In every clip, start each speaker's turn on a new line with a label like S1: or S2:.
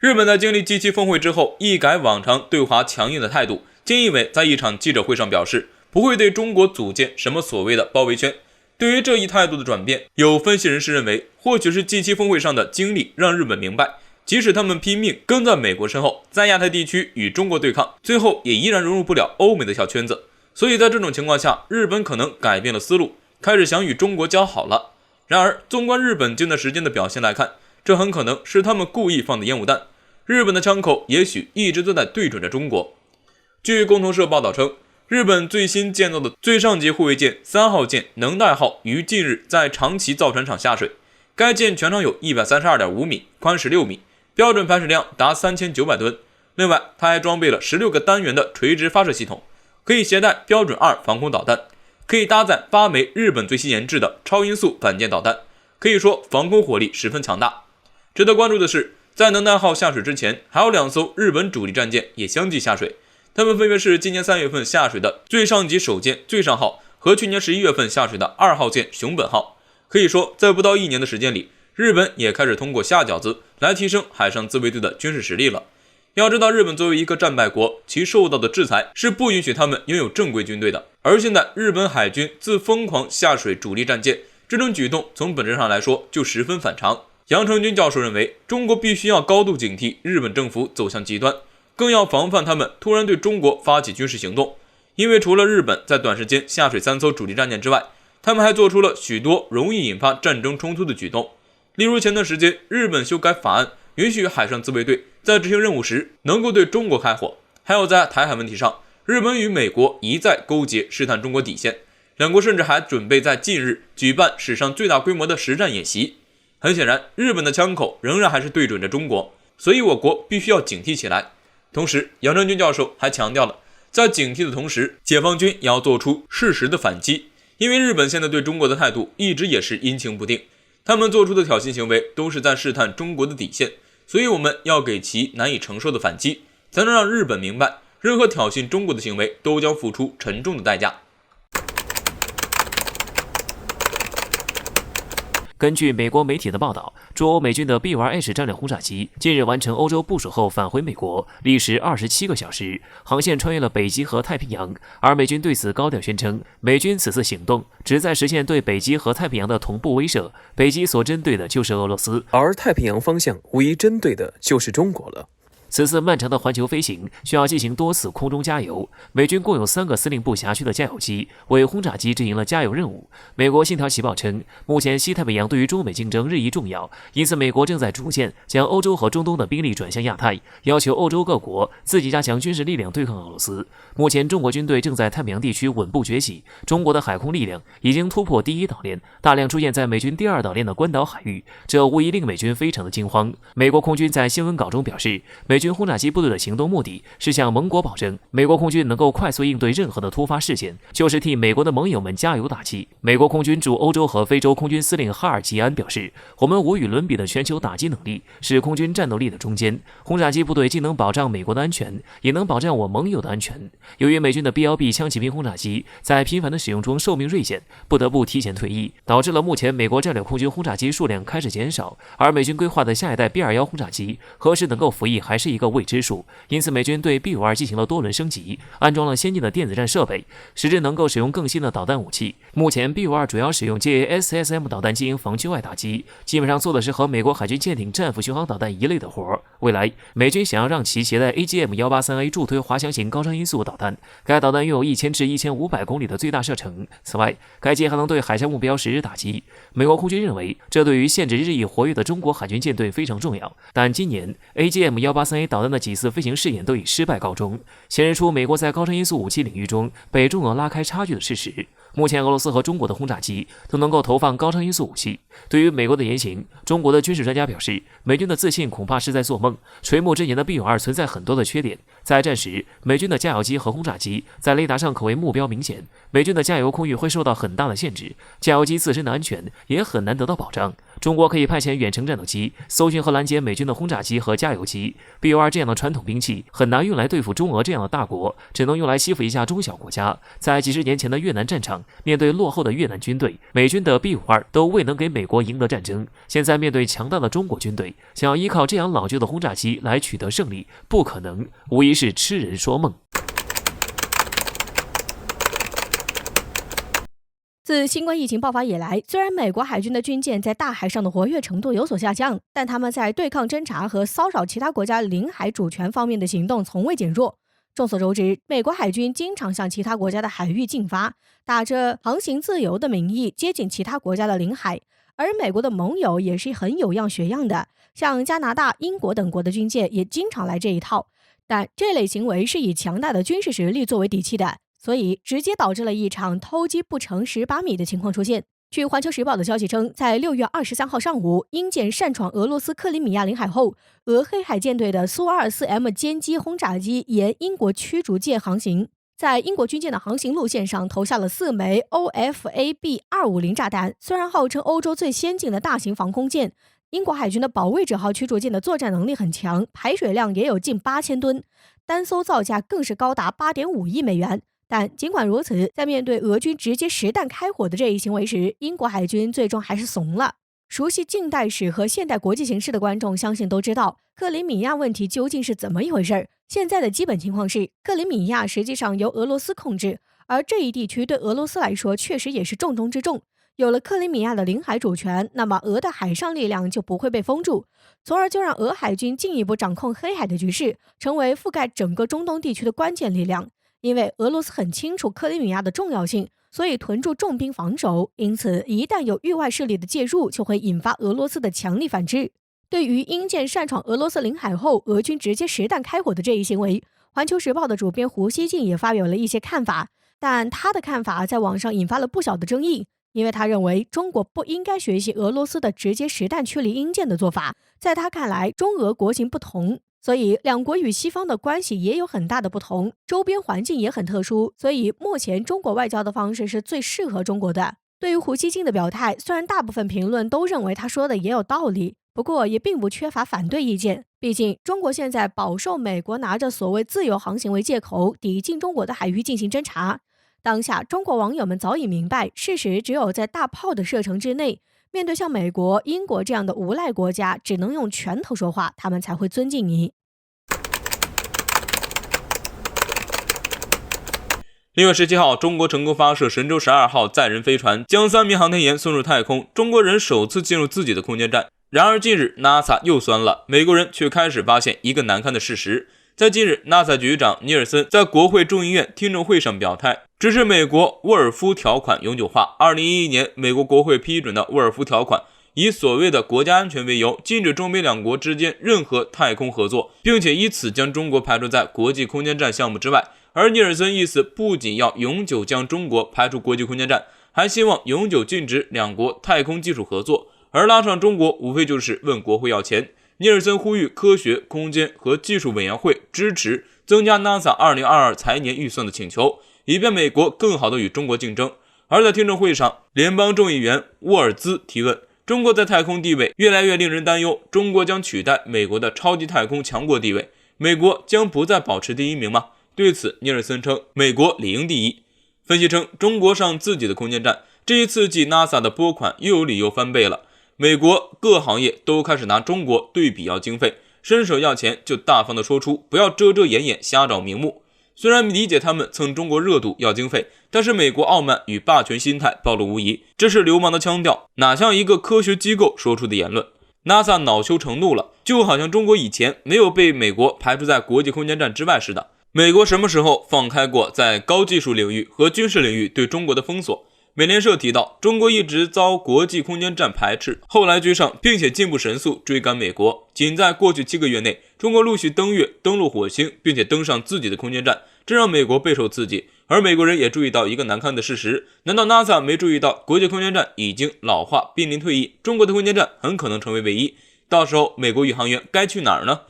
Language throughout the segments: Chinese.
S1: 日本在经历 G7 峰会之后，一改往常对华强硬的态度，菅义伟在一场记者会上表示，不会对中国组建什么所谓的包围圈。对于这一态度的转变，有分析人士认为，或许是 G7 峰会上的经历让日本明白，即使他们拼命跟在美国身后，在亚太地区与中国对抗，最后也依然融入不了欧美的小圈子。所以在这种情况下，日本可能改变了思路，开始想与中国交好了。然而，纵观日本近段时间的表现来看，这很可能是他们故意放的烟雾弹。日本的枪口也许一直都在对准着中国。据共同社报道称，日本最新建造的最上级护卫舰3号舰能代号于近日在长崎造船厂下水。该舰全长有 132.5 米，宽16米，标准排水量达3900吨。另外，它还装备了16个单元的垂直发射系统，可以携带标准2防空导弹，可以搭载8枚日本最新研制的超音速反舰导弹，可以说防空火力十分强大。值得关注的是，在能代号下水之前，还有2艘日本主力战舰也相继下水，它们分别是今年3月份下水的最上级首舰最上号和去年11月份下水的2号舰熊本号。可以说，在不到1年的时间里，日本也开始通过下饺子来提升海上自卫队的军事实力了。要知道，日本作为一个战败国，其受到的制裁是不允许他们拥有正规军队的。而现在日本海军自疯狂下水主力战舰，这种举动从本质上来说就十分反常。杨成军教授认为，中国必须要高度警惕日本政府走向极端，更要防范他们突然对中国发起军事行动。因为除了日本在短时间下水3艘主力战舰之外，他们还做出了许多容易引发战争冲突的举动。例如前段时间日本修改法案，允许海上自卫队在执行任务时能够对中国开火。还有在台海问题上，日本与美国一再勾结试探中国底线，两国甚至还准备在近日举办史上最大规模的实战演习。很显然，日本的枪口仍然还是对准着中国，所以我国必须要警惕起来。同时，杨成军教授还强调了，在警惕的同时，解放军也要做出适时的反击，因为日本现在对中国的态度一直也是阴晴不定，他们做出的挑衅行为都是在试探中国的底线，所以我们要给其难以承受的反击，才能让日本明白，任何挑衅中国的行为都将付出沉重的代价。
S2: 根据美国媒体的报道，驻欧美军的 B-5H 战略轰炸机近日完成欧洲部署后返回美国，历时27个小时，航线穿越了北极和太平洋。而美军对此高调宣称，美军此次行动旨在实现对北极和太平洋的同步威慑，北极所针对的就是俄罗斯，
S3: 而太平洋方向无疑针对的就是中国了。
S2: 此次漫长的环球飞行需要进行多次空中加油，美军共有3个司令部辖区的加油机为轰炸机执行了加油任务。美国《信条旗报》称，目前西太平洋对于中美竞争日益重要，因此美国正在逐渐将欧洲和中东的兵力转向亚太，要求欧洲各国自己加强军事力量对抗俄罗斯。目前中国军队正在太平洋地区稳步崛起，中国的海空力量已经突破第1岛链，大量出现在美军第2岛链的关岛海域，这无疑令美军非常的惊慌。美国空军在新闻稿中表示，美军轰炸机部队的行动目的是向盟国保证，美国空军能够快速应对任何的突发事件，就是替美国的盟友们加油打气。美国空军驻欧洲和非洲空军司令哈尔吉安表示，我们无与伦比的全球打击能力是空军战斗力的中坚，轰炸机部队既能保障美国的安全，也能保障我盟友的安全。由于美军的 B-1B 枪骑兵轰炸机在频繁的使用中寿命锐减，不得不提前退役，导致了目前美国战略空军轰炸机数量开始减少，而美军规划的下一代 B-21轰炸机何时能够服役还是一个未知数。因此美军对 B-52进行了多轮升级，安装了先进的电子战设备，使之能够使用更新的导弹武器。目前 B-52主要使用 JASSM 导弹进行防区外打击，基本上做的是和美国海军舰艇战斧巡航导弹一类的活。未来美军想要让其携带 AGM-183A 助推滑翔型高超音速导弹，该导弹拥有1000至1500公里的最大射程。此外，该机还能对海上目标实施打击。美国空军认为，这对于限制日益活跃的中国海军舰队非常重要。但今年 AGM-183A 导弹的几次飞行试验都以失败告终，显示出美国在高超音速武器领域中被中俄拉开差距的事实。目前俄罗斯和中国的轰炸机都能够投放高超音速武器。对于美国的言行，中国的军事专家表示，美军的自信恐怕是在做梦。垂暮之年的 B-52存在很多的缺点，在战时，美军的加油机和轰炸机在雷达上可谓目标明显，美军的加油空域会受到很大的限制，加油机自身的安全也很难得到保障。中国可以派遣远程战斗机搜寻和拦截美军的轰炸机和加油机。BOR 这样的传统兵器很难用来对付中俄这样的大国，只能用来欺负一下中小国家。在几十年前的越南战场，面对落后的越南军队，美军的 B-52都未能给美国赢得战争。现在面对强大的中国军队，想要依靠这样老旧的轰炸机来取得胜利，不可能，无疑是痴人说梦。
S4: 自新冠疫情爆发以来，虽然美国海军的军舰在大海上的活跃程度有所下降，但他们在对抗侦察和骚扰其他国家领海主权方面的行动从未减弱。众所周知，美国海军经常向其他国家的海域进发，打着航行自由的名义接近其他国家的领海。而美国的盟友也是很有样学样的，像加拿大、英国等国的军舰也经常来这一套。但这类行为是以强大的军事实力作为底气的，所以直接导致了一场偷鸡不成蚀把米的情况出现。据环球时报的消息称，在6月23号上午，英舰擅闯俄罗斯克里米亚领海后，俄黑海舰队的苏 -24M 歼击轰炸机沿英国驱逐舰航行，在英国军舰的航行路线上投下了4枚 OFAB-250 炸弹。虽然号称欧洲最先进的大型防空舰，英国海军的保卫者号驱逐舰的作战能力很强，排水量也有近8000吨，单艘造价更是高达8.5亿美元。但尽管如此，在面对俄军直接实弹开火的这一行为时，英国海军最终还是怂了。熟悉近代史和现代国际形势的观众相信都知道，克里米亚问题究竟是怎么一回事。现在的基本情况是，克里米亚实际上由俄罗斯控制，而这一地区对俄罗斯来说确实也是重中之重。有了克里米亚的领海主权，那么俄的海上力量就不会被封住，从而就让俄海军进一步掌控黑海的局势，成为覆盖整个中东地区的关键力量。因为俄罗斯很清楚克里米亚的重要性，所以屯驻重兵防守，因此一旦有域外势力的介入，就会引发俄罗斯的强力反制。对于英舰擅闯俄罗斯领海后，俄军直接实弹开火的这一行为，环球时报的主编胡锡进也发表了一些看法，但他的看法在网上引发了不小的争议，因为他认为中国不应该学习俄罗斯的直接实弹驱离英舰的做法。在他看来，中俄国情不同，所以两国与西方的关系也有很大的不同，周边环境也很特殊，所以目前中国外交的方式是最适合中国的。对于胡锡进的表态，虽然大部分评论都认为他说的也有道理，不过也并不缺乏反对意见。毕竟中国现在饱受美国拿着所谓自由航行为借口，抵近中国的海域进行侦察。当下中国网友们早已明白，事实只有在大炮的射程之内，面对像美国、英国这样的无赖国家，只能用拳头说话，他们才会尊敬你。
S1: 6月17号，中国成功发射神舟12号载人飞船，将3名航天员送入太空，中国人首次进入自己的空间站。然而近日 NASA 又酸了，美国人却开始发现一个难看的事实。在近日 NASA 局长尼尔森在国会众议院听证会上表态，支持美国沃尔夫条款永久化。2011年美国国会批准的沃尔夫条款以所谓的国家安全为由，禁止中美两国之间任何太空合作，并且以此将中国排除在国际空间站项目之外。而尼尔森意思不仅要永久将中国排除国际空间站，还希望永久禁止两国太空技术合作，而拉上中国无非就是问国会要钱。尼尔森呼吁科学、空间和技术委员会支持增加 NASA 2022财年预算的请求，以便美国更好地与中国竞争。而在听证会上，联邦众议员沃尔兹提问，中国在太空地位越来越令人担忧，中国将取代美国的超级太空强国地位，美国将不再保持第一名吗？对此，尼尔森称美国理应第一。分析称，中国上自己的空间站，这一刺激 NASA 的拨款又有理由翻倍了。美国各行业都开始拿中国对比要经费，伸手要钱就大方的说出，不要遮遮掩掩瞎找名目。虽然理解他们蹭中国热度要经费，但是美国傲慢与霸权心态暴露无遗，这是流氓的腔调，哪像一个科学机构说出的言论。 NASA 恼羞成怒了，就好像中国以前没有被美国排除在国际空间站之外似的。美国什么时候放开过在高技术领域和军事领域对中国的封锁？美联社提到，中国一直遭国际空间站排斥，后来居上，并且进步神速追赶美国。仅在过去7个月内，中国陆续登月、登陆火星，并且登上自己的空间站，这让美国备受刺激。而美国人也注意到一个难看的事实，难道 NASA 没注意到国际空间站已经老化濒临退役，中国的空间站很可能成为唯一，到时候美国宇航员该去哪儿呢？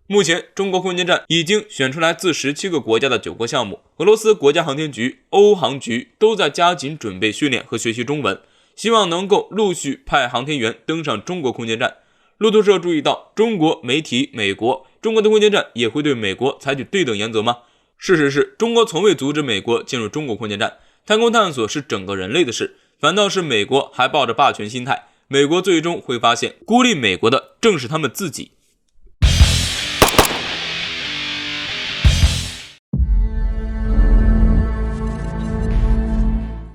S1: 目前中国空间站已经选出来自17个国家的9个项目，俄罗斯国家航天局、欧航局都在加紧准备训练和学习中文。希望能够陆续派航天员登上中国空间站。路透社注意到，中国媒体美国，中国的空间站也会对美国采取对等原则吗？事实是，中国从未阻止美国进入中国空间站。太空探索是整个人类的事，反倒是美国还抱着霸权心态。美国最终会发现，孤立美国的正是他们自己。